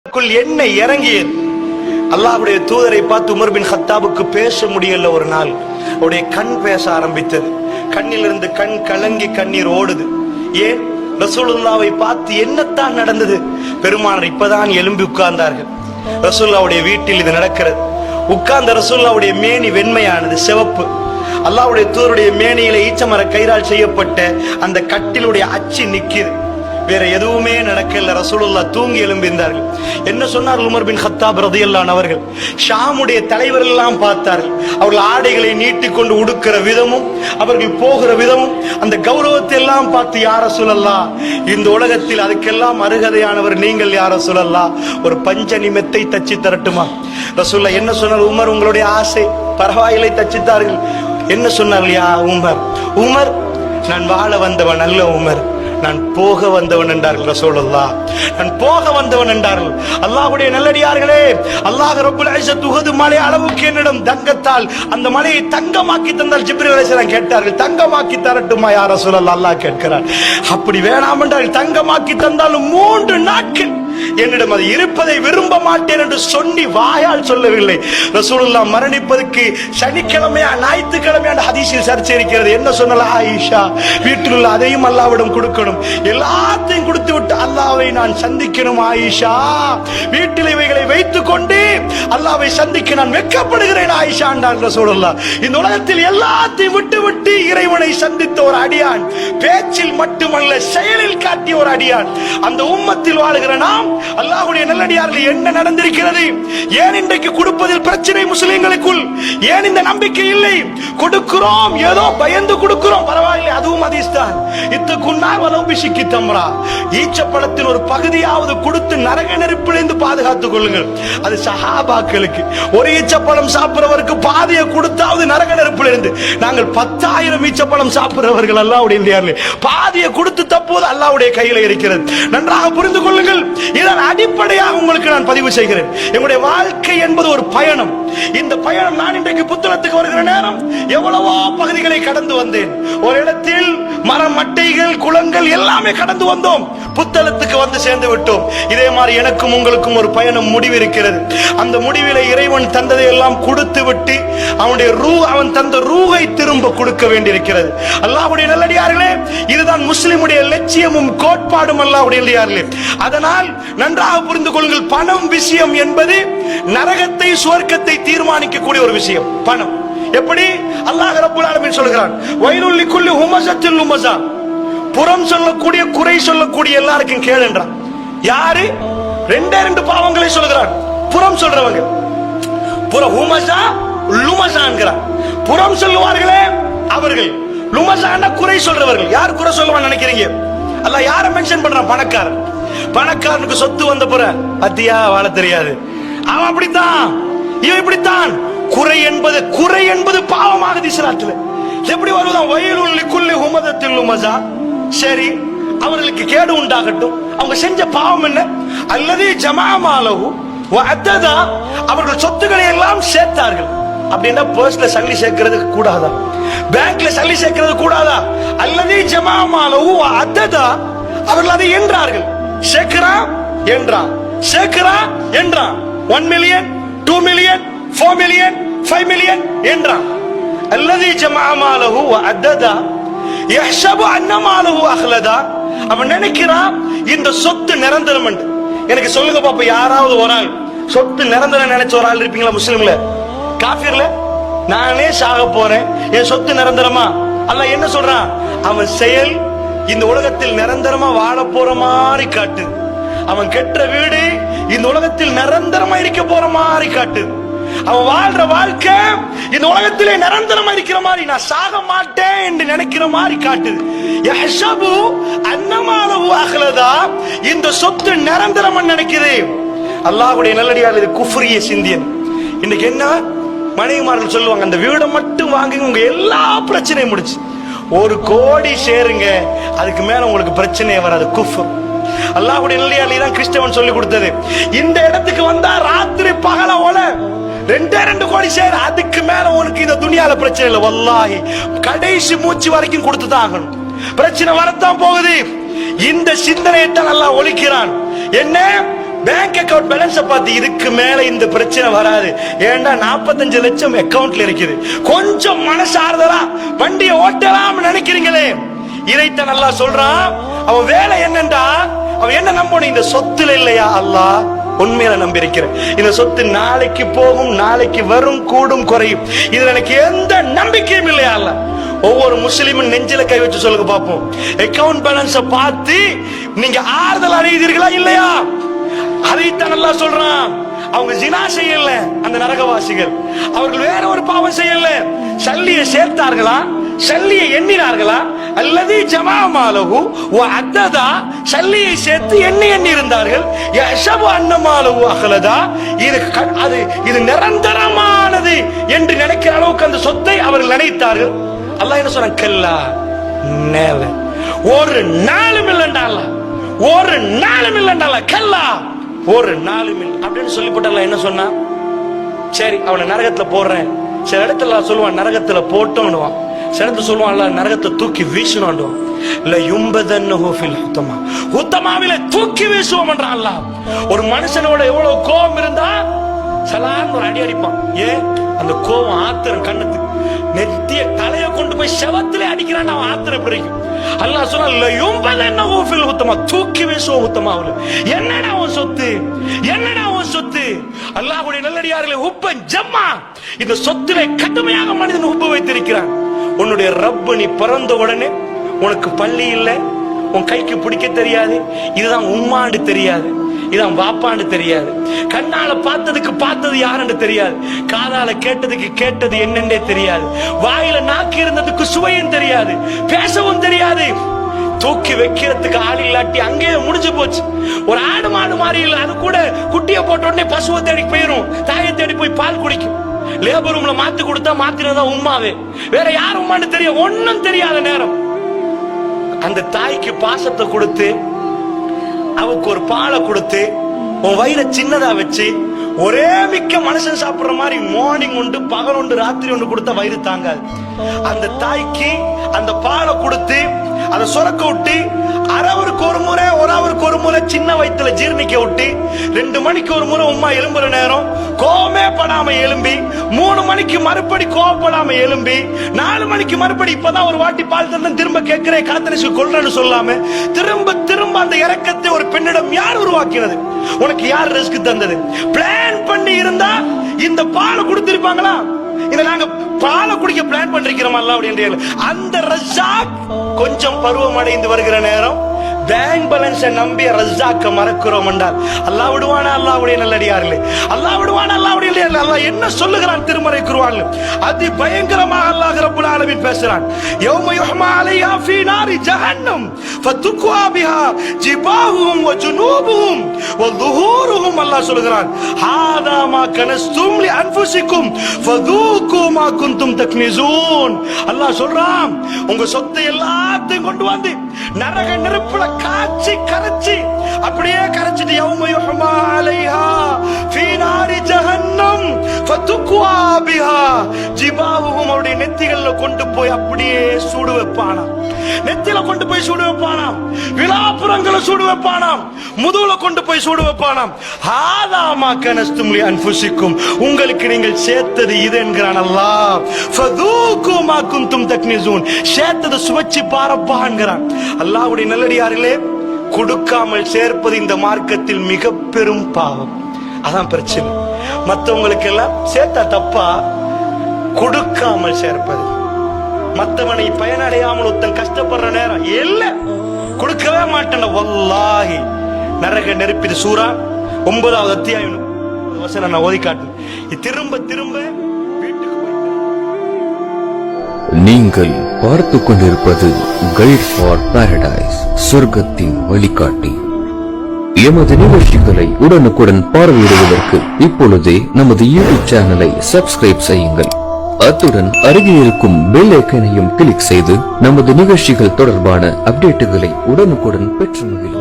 என்ன இறங்கியது. அல்லாஹ்வுடைய தூதரை பார்த்து உமர் பின் கத்தாபுக்கு பேச முடியல. ஒரு நாள் அவருடைய கண் பேச ஆரம்பித்தது. கண்ணிலிருந்து கண் கலங்கி கண்ணீர் ஓடுது. ஏன்? ரசூலுல்லாவை பார்த்து என்னத்தான் நடந்தது? பெருமானார் இப்பதான் எழும்பி உட்கார்ந்தார்கள். ரசூலுல்லாவுடைய வீட்டில் இது நடக்கிறது. உட்கார்ந்த ரசூலுல்லாவுடைய மேனி வெண்மையானது, சிவப்பு. அல்லாஹ்வுடைய தூதருடைய மேனியில ஈச்சமர கயிறால் செய்யப்பட்ட அந்த கட்டிலுடைய அச்சு நிக்கிது. வேற எதுவுமே நடக்கல. ரசூலுல்லாஹ் தூங்கி எழும்பியிருந்தார்கள். என்ன சொன்னார் உமர் பின் கத்தாப் ரலியல்லாஹு அன்ஹு அவர்கள்? ஷாமுடைய தலைவர் எல்லாம் பார்த்தார்கள். அவர்கள் ஆடைகளை நீட்டிக்கொண்டு உடுக்கிற விதமும் அவர்கள் போகிற விதமும் அந்த கௌரவத்தை எல்லாம் பார்த்து, யா ரசூலல்லாஹ், இந்த உலகத்தில் அதுக்கெல்லாம் அருகதையானவர் நீங்கள் யா ரசூலல்லாஹ், ஒரு பஞ்சணி மெத்தை தச்சு தரட்டுமா? ரசூலுல்லாஹ் என்ன சொன்னார்? உமர், உங்களுடைய ஆசை பரவாயில்லை, தச்சுத்தார்கள். என்ன சொன்னார்கள்? யா உமர், உமர், நான் வாழ வந்தவன் அல்ல உமர், நான் போக வந்தவன் என்றார்கள் ரசூலுல்லாஹ். நான் போக வந்தவன் என்றார்கள். அல்லாஹ்வுடைய நல்லடியார்களே, அல்லாஹ் ரப்பல் இஸ்ஸத் உஹது மலை அளவுக்கு என்னிடம் தங்கத்தால் அந்த மலையை தங்கமாக்கி தந்தால் ஜிப்ரீல் அலைஹிஸ்ஸலாம் கேட்டார்கள், தங்கமாக்கி தரட்டுமா யா ரசூலல்லாஹ்? அல்லாஹ் கேட்கிறார். அப்படி வேணாம் என்றால் தங்கமாக்கி தந்தாலும் 3 நாட்கள் என்னிடம் அது இருப்பதை விரும்ப மாட்டேன் என்று சொல்லி வாயால் சொல்லவில்லை. ரசூலுல்லாஹ் மரணிப்பதற்கு சனிக்கிழமையா ஞாயிற்றுக்கிழமையா ஹதீஸில் சர்ச்சை இருக்கிறது. என்ன சொன்னால? ஆயிஷா, வீட்டில் உள்ள அதையும் அல்லாஹ்விடம் கொடுக்கணும், எல்லாத்தையும் கொடுத்து விட்டு அல்லாஹ்வை நான் சந்திக்கணும். ஆயிஷா, வீட்டில் இவைகளை வைத்துக் கொண்டு அல்லாஹ்வை சந்திக்க நான் வெட்கப்படுகிறேன் ஆயிஷா என்றார் ரசூலுல்லாஹ். இந்த உலகத்தில் எல்லாத்தையும் விட்டு விட்டு இறைவனை சந்தித்த ஒரு அடியான், பேச்சில் மட்டுமல்ல செயலில் காட்டிய ஒரு அடியான். அந்த உம்மத்தில் வாழுகிற நாம் அல்லாஹ்வுடைய நல்லடியார்கள் என்ன நடந்திருக்கிறது? ஏன் இன்றைக்கு கொடுப்பதில் பிரச்சனை முஸ்லிம்களுக்குள்? ஏன் இந்த நம்பிக்கை இல்லை? கொடுக்கிறோம், ஏதோ பயந்து கொடுக்கிறோம், பரவாயில்லை, அதுவும் ஹதீஸ் தான். இத்தகுன்னா வலௌ பிஷிக்கி தம்ரா, ஈச்சப்பழத்தின் ஒரு பகுதியாவது கொடுத்து நரக நெருப்பிலிருந்து பாதுகாத்துக் கொள்ளுங்கள். அது சஹாபாக்களுக்கு. ஒரு ஈச்சப்பழம் சாப்பிடுறவருக்கு பாதியை கொடுத்தாவது நரக நெருப்பிலிருந்து. நாங்கள் 10,000 ஈச்சப்பழம் சாப்பிடுறவர்கள் அல்லாஹ்வுடைய நல்லடியார்களே, பாதியை கொடுத்து தப்புவது அல்லாஹ்வுடைய கையில் இருக்கிறது. நன்றாக புரிந்து கொள்ளுங்கள். இதன் அடிப்படையாக உங்களுக்கு நான் பதிவு செய்கிறேன். எங்களுடைய வாழ்க்கை என்பது ஒரு பயணம். இந்த பயணம், நான் இன்றைக்கு புத்தளத்துக்கு வருகிற நேரம் எவ்வளவோ பகுதிகளை கடந்து வந்தேன். ஒரு இடத்தில் மரம், மட்டைகள், குளங்கள் எல்லாமே கடந்து வந்தோம். புத்தளத்துக்கு வந்து சேர்ந்து விட்டோம். இதே மாதிரி எனக்கும் உங்களுக்கும் ஒரு பயணம் முடிவு இருக்கிறது. அந்த முடிவிலே இறைவன் தந்ததை எல்லாம் கொடுத்து விட்டு அவனுடைய அவன் தந்த ரூஹை திரும்ப கொடுக்க வேண்டியிருக்கிறது. அல்லாஹ்வுடைய நல்லடியார்களே, இதுதான் முஸ்லிமுடைய லட்சியமும் கோட்பாடும். அல்லாஹ்வுடைய நல்லடியார்களே, அதனால் நன்றாக புரிந்து கொள்ளுங்கள். பணம் விஷயம் என்பது நரகத்தை சுவர்க்கத்தை தீர்மானிக்கக்கூடிய ஒரு விஷயம். பணம் எப்படி? அல்லாஹ் ரப்பல் ஆலமீன் சொல்கிறான், வயலுல் லிக்குல்லி ஹுமஸத்தின் லுமஸா, புறம் சொல்லக்கூடிய, குறை சொல்லக்கூடிய எல்லாருக்கும் கேள் என்றான். யாரு? 2 பாவங்களை சொல்கிறான். புறம் சொல்றவங்க, ஹுமஸா லுமஸா என்கிறான். புறம் சொல்லுவார்களே அவர்கள், லுமஸான குறை சொல்றவர்கள். யார் குறை சொல்லுவான்னு நினைக்கிறீங்க? அல்லாஹ் யாரை மென்ஷன் பண்றான்? பணக்காரன். பணக்காரனுக்கு சொத்து வந்த புற பத்தியா வாழ தெரியாது, அவன் அப்படித்தான், இவன் இப்படித்தான். குறை என்பது பாவமாக இஸ்லாத்துல எப்படி வருவதா? வயலுல் லிக்குல்லி ஹுமஸத்தின் லுமஸா. சரி, அவர்களுக்கு கேடு உண்டாகட்டும். அவங்க செஞ்ச பாவம் என்ன? அல்லது ஜமாமாலஹு வஅத்ததா, அவர்கள் சொத்துக்களை எல்லாம் சேர்த்தார்கள். அப்படின்னா பர்ஸ்ல சல்லி சேர்க்கிறது கூடாதா? பேங்க்ல சல்லி சேர்க்கிறது கூடாதா? அல்லது ஜமாமாலஹு வஅத்ததா, அவர்கள் அதை என்றார்கள். சேர்க்கிறான் என்றான், சேர்க்கிறான் என்றான். 1 மில்லியன், 2 மில்லியன், 4 மில்லியன், 5 மில்லியன் என்றான். அல்லது ஜமாமாலஹு வஅத்ததா யஹ்சபு அன்ன மாலஹு அஹ்லதா, அவன் நினைக்கிறான் இந்த சொத்து நிரந்தரம் என்று. எனக்கு சொல்லுங்க பாப்பா, யாராவது ஒரு ஆள் சொத்து நிரந்தரம் நினைச்ச ஒரு ஆள் இருப்பீங்களா? முஸ்லிம்ல, காஃபிர்ல? நானே சாக போறேன், என் சொத்து நிரந்தரமா? அல்லாஹ் என்ன சொல்றான்? அவன் செயல் இந்த உலகத்தில் நிரந்தரமா வாழ போற மாதிரி காட்டு. அவன் கெட்ட வீடு இந்த உலகத்தில் நிரந்தரமா இருக்க போற மாதிரி காட்டு. அவன் வாழ்ற வாழ்க்கை இந்த உலகத்திலே நிரந்தரமா இருக்கிற மாதிரி, நான் சாக மாட்டேன் என்று நினைக்கிற மாதிரி காட்டுது. யஹ்சபு அன்னமாலஹு அஹ்லதா, இந்த சொத்து நிரந்தரமா நினைக்குது. அல்லாஹ்வுடைய நல்லடியார், இது குஃப்ரிய சிந்தியன். இன்னைக்கு என்ன மனைவிமார்கள் சொல்லுவாங்க, அந்த வீடை மட்டும் வாங்குங்க, உங்க எல்லா பிரச்சனையும் முடிச்சு. 1 கோடி சேருங்க, அதுக்கு மேல உங்களுக்கு பிரச்சனையே வராது. குஃப்ர். அல்லாஹ்வுடைய நல்லடியார் தான் கிறிஸ்தவன் சொல்லி கொடுத்தது. இந்த இடத்துக்கு வந்தா ராத்திரி பகல ஓல 2 கோடி சேர், அதுக்கு மேல உனக்கு இந்த துனியால பிரச்சனை இல்லை. வல்லாஹி கடைசி மூச்சு வரைக்கும் கொடுத்துதான் ஆகணும். பிரச்சனை வரத்தான் போகுது. இந்த சிந்தனையை தான் அல்லாஹ் ஒழிக்கிறான். என்ன? பேங்க் அக்கவுண்ட் பேலன்ஸ் பார்த்து இதுக்கு மேல இந்த பிரச்சனை வராது, ஏண்டா 45 லட்சம் அக்கவுண்ட்ல இருக்குது, கொஞ்சம் மனசார்தலா வண்டியை ஓட்டலாம் நினைக்கிறீங்களே, இதைத்தான் அல்லாஹ் சொல்றான். அவன் வேலை என்னண்டா, அவன் என்ன நம்பணும், இந்த சொத்துல இல்லையா அல்லாஹ் உண்மையில நம்பி இருக்கிறேன், இந்த சொத்து நாளைக்கு போகும், நாளைக்கு வரும், கூடும், குறையும், இதுல எனக்கு எந்த நம்பிக்கையும் இல்லையா அல்லாஹ். ஒவ்வொரு முஸ்லிமும் நெஞ்சில கை வச்சு சொல்லுங்க பாப்போம், அக்கவுண்ட் பேலன்ஸ பார்த்து நீங்க ஆறுதல் அடைவீர்களா இல்லையா? அதைத்தான் அல்லாஹ் சொல்றான். அவங்க ஜினா செய்யல அந்த நரகவாசிகள், அவர்கள் வேற ஒரு பாவம் செய்யல, சல்லியை சேர்த்தார்களா, சல்லியை எண்ணினார்களா, அல்லது ஜமாமாலஹு வ அத்ததா, சல்லியை சேர்த்து எண்ணி இருந்தார்கள், யஷபு அன்னமாலஹு அஹலதா, இது நிரந்தரமானது என்று நினைக்கிற அளவுக்கு அந்த சொத்தை அவர்கள் நினைத்தார்கள். அல்லாஹ் என்ன சொன்னான், கல்லா நெவர், ஒரு நாளும் இல்லைண்டா, ஒரு நாளும் இல்லைண்டா, கல்லா ஒரு நாளும் இல்லை அப்படின்னு சொல்லிவிட்டால. என்ன சொன்னா, சரி அவனை நரகத்துல போடுறேன், சில இடத்துல சொல்லுவான் நரகத்துல போட்டோன்னுவான், சில இடத்துல சொல்லுவான் அல்ல நரகத்தை தூக்கி வீசணும், இல்ல யும்பதன்னஹு ஃபில் ஹுத்தமா, ஹுத்தமாவில தூக்கி வீசுவோம் என்றான் அல்லாஹ். ஒரு மனுஷனோட எவ்வளவு கோபம் இருந்தா சலான்னு ஒரு அடி அடிப்பான், ஏன் அந்த கோபம் ஆத்திரம் கண்ணத்துக்கு நெத்திய தலைய கொண்டு போய் செவத்திலே அடிக்கிறான், அவன் ஆத்திரம் பிடிக்கும். அல்லாஹ் சொன்னா தூக்கி வீசுவோம் உத்தமாவுல. என்னடா உன் சொத்து, என்னடா உன் சொத்து? அல்லாஹ்வுடைய நல்லடியார்களே, உப்பன் ஜம்மா, இந்த சொத்திலே கடுமையாக மனிதன் உப்பு வைத்திருக்கிறான். உன்னுடைய ரப்பு நீ பிறந்த உடனே உனக்கு பள்ளி இல்லை, உன் கைக்கு பிடிக்க தெரியாது, இதுதான் உம்மாண்டு தெரியாது, இதான் வாப்பாண்டு தெரியாது, கண்ணால பார்த்ததுக்கு பார்த்தது யாருன்னு தெரியாது, காதால கேட்டதுக்கு கேட்டது என்னன்னே தெரியாது, வாயில நாக்கு இருந்ததுக்கு சுவையும் தெரியாது, பேசவும் தெரியாது, தூக்கி வைக்கிறதுக்கு ஆள் இல்லாட்டி அங்கேயே முடிஞ்சு போச்சு. ஒரு ஆடு மாடு மாதிரி இல்ல, அது கூட குட்டியை போட்ட உடனே பசுவை தேடி போயிரும், தாயை தேடி போய் பால் குடிக்கும். லேபர் ரூம்ல மாத்தி கொடுத்தா மாத்தினதா உம்மாவே, வேற யார் உம்மான்னு தெரியும், ஒன்னும் தெரியாத நேரம் அந்த தாய்க்கு பாசத்தை கொடுத்து, அவக்கு ஒரு பாலை கொடுத்து, உன் வயிறை சின்னதா வச்சு, ஒரே மிக்க மனுஷன் சாப்பிடுற மாதிரி மார்னிங் உண்டு, பகல் உண்டு, ராத்திரி ஒன்று கொடுத்தா வயிறு தாங்காது. அந்த தாய்க்கு அந்த பாலை கொடுத்து அதை சுரக்க விட்டு, அரவருக்கு ஒரு முறை, ஒரு அவருக்கு ஒரு முறை சின்ன வயிற்றுல ஜீர்ணிக்க விட்டு, 2 மணிக்கு ஒரு முறை உம்மா எலும்புற நேரம் கோவமே படாம எலும்பி, 3 மணிக்கு மறுபடி கோவப்படாம எலும்பி, 4 மணிக்கு மறுபடி இப்பதான் ஒரு வாட்டி பால் தந்தன் திரும்ப கேட்கிறேன் காத்தனிச்சு கொள்றேன்னு சொல்லாம திரும்ப திரும்ப அந்த இறக்கத்தை ஒரு பெண்ணிடம் யார் உருவாக்கினது? உனக்கு யார் ரிஸ்க் தந்தது? பிளான் பண்ணி இருந்தா இந்த பாலை கொடுத்திருப்பாங்களா? இத நாங்க பாலை குடிக்க பிளான் பண்ணிருக்கிறோம் அல்ல அப்படின்ற அந்த ரஜாக் கொஞ்சம் பருவம் அடைந்து வருகிற நேரம் பேங்க் பேலன்ஸை நம்பி ரஜாக்க மறக்கிறோம் என்றால் அல்லாஹ் விடுவானா? அல்லாஹ்வுடைய நல்லடியார்களே, அல்லாஹ் விடுவானா? அல்லாஹ்வுடைய நல்லடியார்களே, அல்லாஹ் என்ன சொல்லுகிறான் திருமறை குர்ஆன்ல? அதி பயங்கரமாக அல்லாஹ் ரப்பல் ஆலமீன் பேசுறான். யௌம யுஹ்மா அலைஹா ஃபீ நாரி ஜஹன்னம் ஃபதுக்வா பிஹா ஜிபாஹும் வ ஜுனூபுஹும் வ ظுஹூருஹும். அல்லாஹ் சொல்லுகிறான், ஹாதா மா கனஸ்தும் லி அன்ஃபுசிக்கும் ஃபதூகு மா குன்தும் தக்னிசூன். அல்லாஹ் சொல்றான், உங்க சொத்தை எல்லாத்தையும் கொண்டு வந்து நரக நெருப்புல காய்ச்சி கரைச்சி, அப்படியே கரைச்சிட்டு யௌம யுஹ்மா அலைஹா ஃபீ நாரி ஜஹன்னம் ஃபதுக்வா பிஹா ஜிபாஹும். அவருடைய நெத்திகள்ல கொண்டு போய் அப்படியே சூடு வைப்பானாம், நெத்தில கொண்டு போய் சூடு வைப்பானாம், விலாப்புறங்களை சூடு வைப்பானாம், முதுகுல கொண்டு போய் சூடு வைப்பானாம். ஹாதா மா கனஸ்தும் லி அன்ஃபுசிக்கும், உங்களுக்கு நீங்கள் சேர்த்தது இது என்கிறான் அல்லாஹ். ஃபதூகு மா குன்தும் தக்னிசூன், சேர்த்தது சுவைச்சு பாரப்பா என்கிறான். அல்லாஹ்வுடைய நல்லடியார்களே, கொடுக்காமல் சேர்ப்பது இந்த மார்க்கத்தில் மிக பெரும் பாவம். அதான் பிரச்சனை. மற்றவங்களுக்கு எல்லாம் சேர்த்தா தப்பா, கொடுக்காமல் சேர்ப்பது, மற்றவனை பயனடையாமல் ஒருத்தன் கஷ்டப்படுற நேரம் இல்ல கொடுக்கவே மாட்டேன், வல்லாஹி நரக நெருப்பிது. சூரா 9வது அத்தியாயம் வசனம் நான் ஓதி காட்டுறேன், திரும்ப திரும்ப நீங்கள் பார்த்து கொண்டிருப்பது கைட் ஃபார் பாரடைஸ், சொர்க்கத்தின் வழிகாட்டி. எமது நிகழ்ச்சிகளை உடனுக்குடன் பார்வையிடுவதற்கு இப்பொழுதே நமது யூடியூப் சேனலை சப்ஸ்கிரைப் செய்யுங்கள். அத்துடன் அருகில் இருக்கும் பெல் ஐக்கனையும் கிளிக் செய்து நமது நிகழ்ச்சிகள் தொடர்பான அப்டேட்டுகளை உடனுக்குடன் பெற்று மகிழுங்கள்.